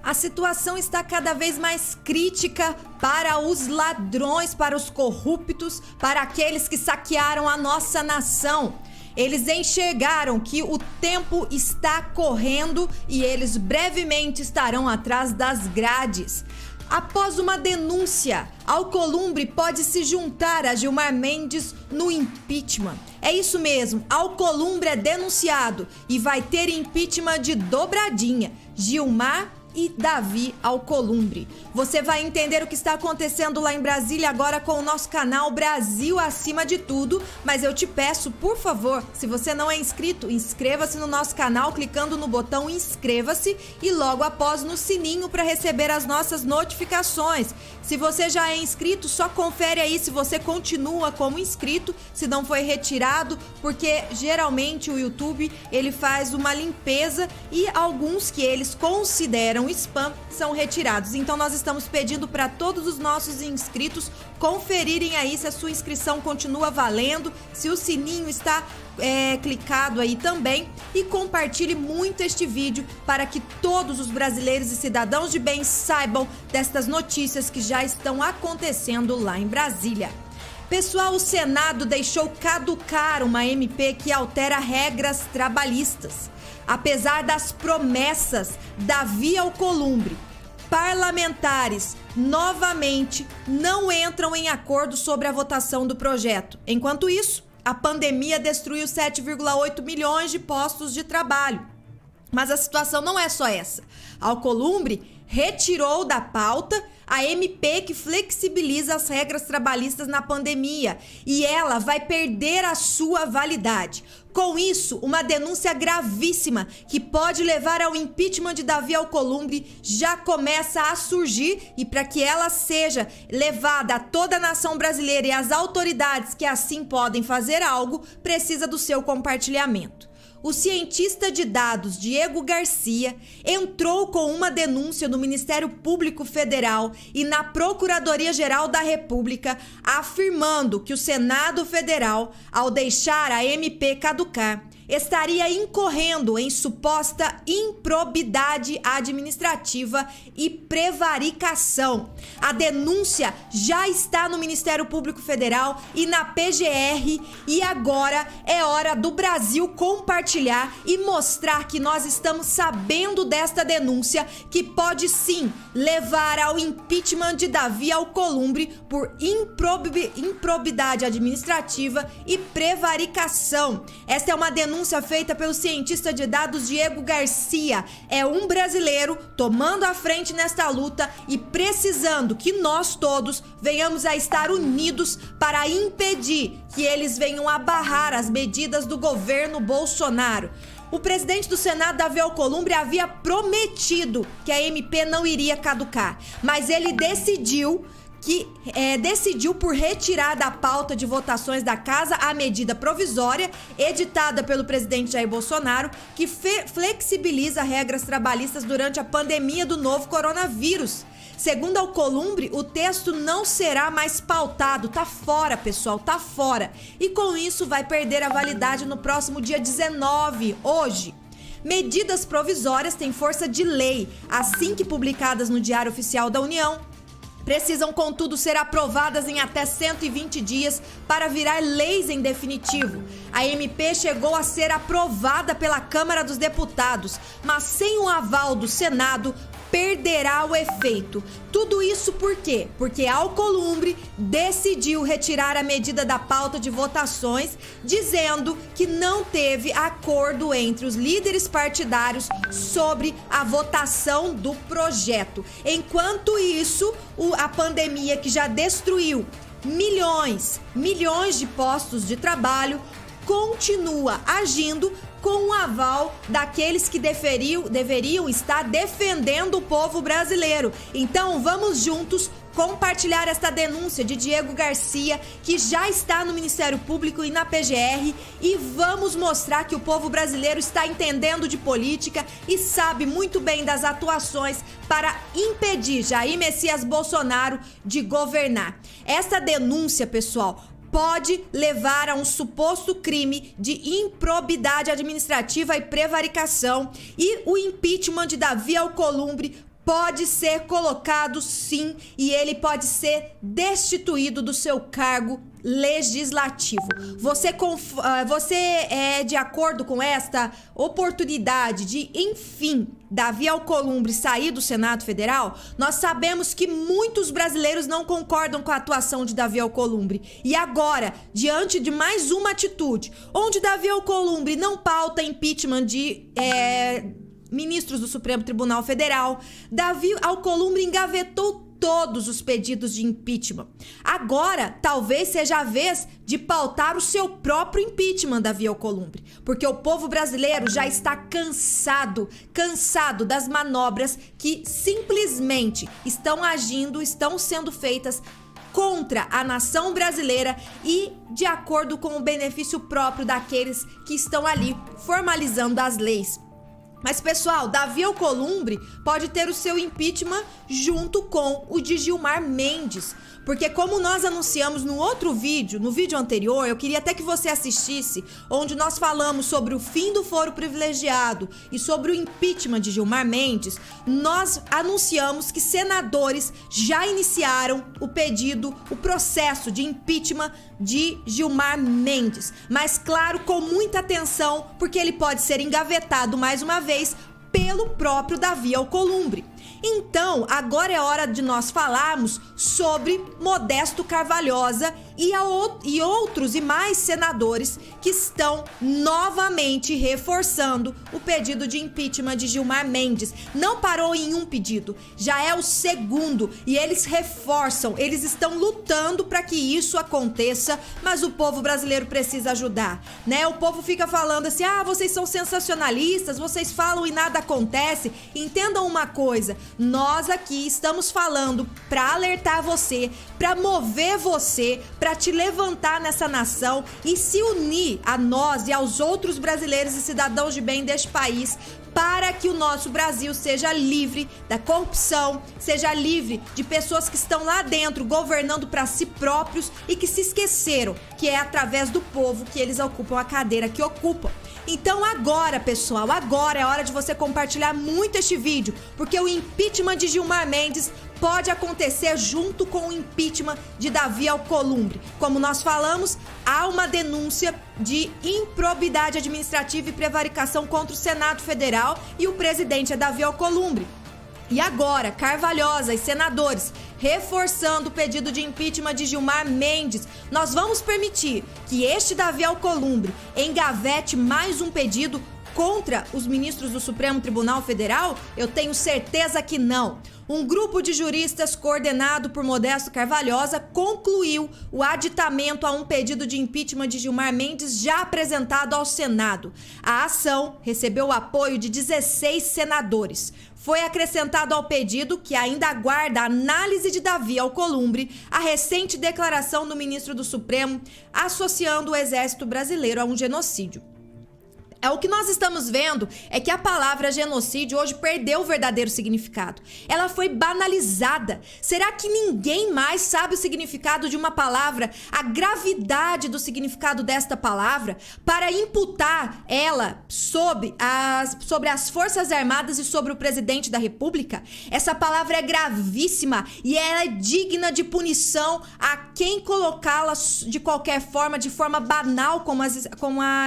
A situação está cada vez mais crítica para os ladrões, para os corruptos, para aqueles que saquearam a nossa nação. Eles enxergaram que o tempo está correndo e eles brevemente estarão atrás das grades. Após uma denúncia, Alcolumbre pode se juntar a Gilmar Mendes no impeachment. É isso mesmo, Alcolumbre é denunciado e vai ter impeachment de dobradinha. Gilmar e Davi Alcolumbre. Você vai entender o que está acontecendo lá em Brasília agora com o nosso canal Brasil Acima de Tudo, mas eu te peço, por favor, se você não é inscrito, inscreva-se no nosso canal clicando no botão inscreva-se e logo após no sininho para receber as nossas notificações. Se você já é inscrito, só confere aí se você continua como inscrito, se não foi retirado, porque geralmente o YouTube ele faz uma limpeza e alguns que eles consideram spam são retirados. Então nós estamos pedindo para todos os nossos inscritos conferirem aí se a sua inscrição continua valendo, se o sininho está clicado aí também, e compartilhe muito este vídeo para que todos os brasileiros e cidadãos de bem saibam destas notícias que já estão acontecendo lá em Brasília. Pessoal, o Senado deixou caducar uma MP que altera regras trabalhistas. Apesar das promessas, Davi Alcolumbre, parlamentares novamente não entram em acordo sobre a votação do projeto. Enquanto isso, a pandemia destruiu 7,8 milhões de postos de trabalho. Mas a situação não é só essa. Alcolumbre retirou da pauta a MP que flexibiliza as regras trabalhistas na pandemia e ela vai perder a sua validade. Com isso, uma denúncia gravíssima que pode levar ao impeachment de Davi Alcolumbre já começa a surgir, e para que ela seja levada a toda a nação brasileira e as autoridades que assim podem fazer algo, precisa do seu compartilhamento. O cientista de dados Diego Garcia entrou com uma denúncia no Ministério Público Federal e na Procuradoria-Geral da República, afirmando que o Senado Federal, ao deixar a MP caducar, estaria incorrendo em suposta improbidade administrativa e prevaricação. A denúncia já está no Ministério Público Federal e na PGR, e agora é hora do Brasil compartilhar e mostrar que nós estamos sabendo desta denúncia, que pode sim levar ao impeachment de Davi Alcolumbre por improbidade administrativa e prevaricação. Esta é uma denúncia feita pelo cientista de dados Diego Garcia. É um brasileiro tomando a frente nesta luta e precisando que nós todos venhamos a estar unidos para impedir que eles venham a barrar as medidas do governo Bolsonaro. O presidente do Senado, Davi Alcolumbre, havia prometido que a MP não iria caducar, mas ele decidiu por retirar da pauta de votações da Casa a medida provisória editada pelo presidente Jair Bolsonaro, que flexibiliza regras trabalhistas durante a pandemia do novo coronavírus. Segundo Alcolumbre, o texto não será mais pautado, tá fora, pessoal, tá fora. E com isso vai perder a validade no próximo dia 19, hoje. Medidas provisórias têm força de lei, assim que publicadas no Diário Oficial da União. Precisam, contudo, ser aprovadas em até 120 dias para virar leis em definitivo. A MP chegou a ser aprovada pela Câmara dos Deputados, mas sem o aval do Senado, perderá o efeito. Tudo isso por quê? Porque Alcolumbre decidiu retirar a medida da pauta de votações, dizendo que não teve acordo entre os líderes partidários sobre a votação do projeto. Enquanto isso, a pandemia, que já destruiu milhões de postos de trabalho, continua agindo com o aval daqueles que deveriam estar defendendo o povo brasileiro. Então vamos juntos compartilhar esta denúncia de Diego Garcia, que já está no Ministério Público e na PGR, e vamos mostrar que o povo brasileiro está entendendo de política e sabe muito bem das atuações para impedir Jair Messias Bolsonaro de governar. Esta denúncia, pessoal, pode levar a um suposto crime de improbidade administrativa e prevaricação, e o impeachment de Davi Alcolumbre pode ser colocado sim e ele pode ser destituído do seu cargo legislativo. Você é de acordo com esta oportunidade de, enfim, Davi Alcolumbre sair do Senado Federal? Nós sabemos que muitos brasileiros não concordam com a atuação de Davi Alcolumbre. E agora, diante de mais uma atitude, onde Davi Alcolumbre não pauta impeachment de ministros do Supremo Tribunal Federal, Davi Alcolumbre engavetou todos os pedidos de impeachment. Agora, talvez seja a vez de pautar o seu próprio impeachment, Davi Alcolumbre, porque o povo brasileiro já está cansado das manobras que simplesmente estão sendo feitas contra a nação brasileira e de acordo com o benefício próprio daqueles que estão ali formalizando as leis. Mas, pessoal, Davi Alcolumbre pode ter o seu impeachment junto com o de Gilmar Mendes. Porque como nós anunciamos no vídeo anterior, eu queria até que você assistisse, onde nós falamos sobre o fim do foro privilegiado e sobre o impeachment de Gilmar Mendes, nós anunciamos que senadores já iniciaram o processo de impeachment de Gilmar Mendes. Mas, claro, com muita atenção, porque ele pode ser engavetado mais uma vez pelo próprio Davi Alcolumbre. Então, agora é hora de nós falarmos sobre Modesto Carvalhosa e outros e mais senadores que estão novamente reforçando o pedido de impeachment de Gilmar Mendes. Não parou em um pedido, já é o segundo e eles reforçam, eles estão lutando para que isso aconteça, mas o povo brasileiro precisa ajudar, né? O povo fica falando assim, vocês são sensacionalistas, vocês falam e nada acontece. Entendam uma coisa, nós aqui estamos falando para alertar você, para mover você, para te levantar nessa nação e se unir a nós e aos outros brasileiros e cidadãos de bem deste país para que o nosso Brasil seja livre da corrupção, seja livre de pessoas que estão lá dentro governando para si próprios e que se esqueceram que é através do povo que eles ocupam a cadeira que ocupam. Então agora, pessoal, agora é hora de você compartilhar muito este vídeo, porque o impeachment de Gilmar Mendes pode acontecer junto com o impeachment de Davi Alcolumbre. Como nós falamos, há uma denúncia de improbidade administrativa e prevaricação contra o Senado Federal e o presidente é Davi Alcolumbre. E agora, Carvalhosa e senadores reforçando o pedido de impeachment de Gilmar Mendes, nós vamos permitir que este Davi Alcolumbre engavete mais um pedido contra os ministros do Supremo Tribunal Federal? Eu tenho certeza que não. Um grupo de juristas coordenado por Modesto Carvalhosa concluiu o aditamento a um pedido de impeachment de Gilmar Mendes já apresentado ao Senado. A ação recebeu o apoio de 16 senadores. Foi acrescentado ao pedido, que ainda aguarda a análise de Davi Alcolumbre, a recente declaração do ministro do Supremo associando o Exército Brasileiro a um genocídio. O que nós estamos vendo é que a palavra genocídio hoje perdeu o verdadeiro significado. Ela foi banalizada. Será que ninguém mais sabe o significado de uma palavra, a gravidade do significado desta palavra, para imputar ela sobre as Forças Armadas e sobre o presidente da República? Essa palavra é gravíssima e ela é digna de punição a quem colocá-la de qualquer forma, de forma banal, como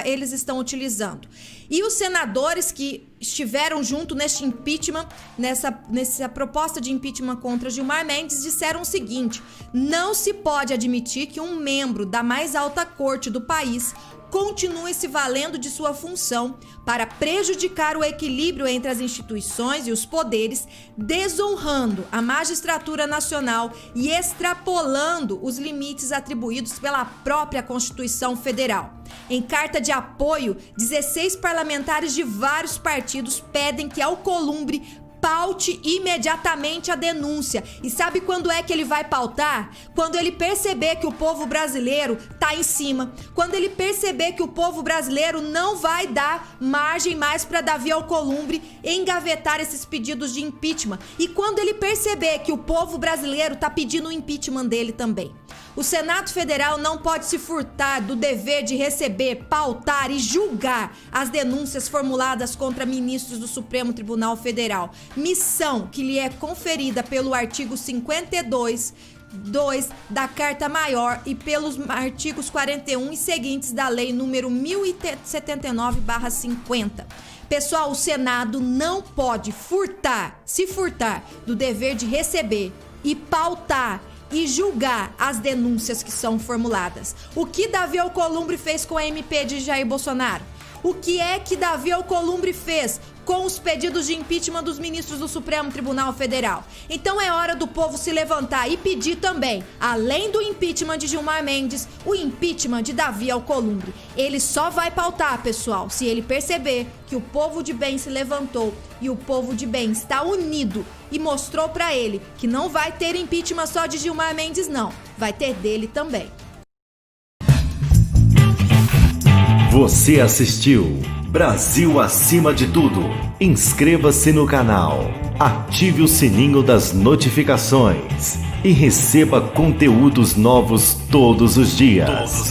eles estão utilizando. E os senadores que estiveram junto neste impeachment, nessa proposta de impeachment contra Gilmar Mendes, disseram o seguinte: não se pode admitir que um membro da mais alta corte do país continue se valendo de sua função para prejudicar o equilíbrio entre as instituições e os poderes, desonrando a magistratura nacional e extrapolando os limites atribuídos pela própria Constituição Federal. Em carta de apoio, 16 parlamentares de vários partidos pedem que Alcolumbre paute imediatamente a denúncia. E sabe quando é que ele vai pautar? Quando ele perceber que o povo brasileiro tá em cima. Quando ele perceber que o povo brasileiro não vai dar margem mais para Davi Alcolumbre engavetar esses pedidos de impeachment. E quando ele perceber que o povo brasileiro tá pedindo o impeachment dele também. O Senado Federal não pode se furtar do dever de receber, pautar e julgar as denúncias formuladas contra ministros do Supremo Tribunal Federal. Me missão que lhe é conferida pelo artigo 52, 2 da Carta Maior e pelos artigos 41 e seguintes da Lei número 1079/50. Pessoal, o Senado não pode se furtar do dever de receber e pautar e julgar as denúncias que são formuladas. O que Davi Alcolumbre fez com a MP de Jair Bolsonaro? O que é que Davi Alcolumbre fez com os pedidos de impeachment dos ministros do Supremo Tribunal Federal? Então é hora do povo se levantar e pedir também, além do impeachment de Gilmar Mendes, o impeachment de Davi Alcolumbre. Ele só vai pautar, pessoal, se ele perceber que o povo de bem se levantou e o povo de bem está unido e mostrou pra ele que não vai ter impeachment só de Gilmar Mendes, não. Vai ter dele também. Você assistiu Brasil Acima de Tudo. Inscreva-se no canal, ative o sininho das notificações e receba conteúdos novos todos os dias.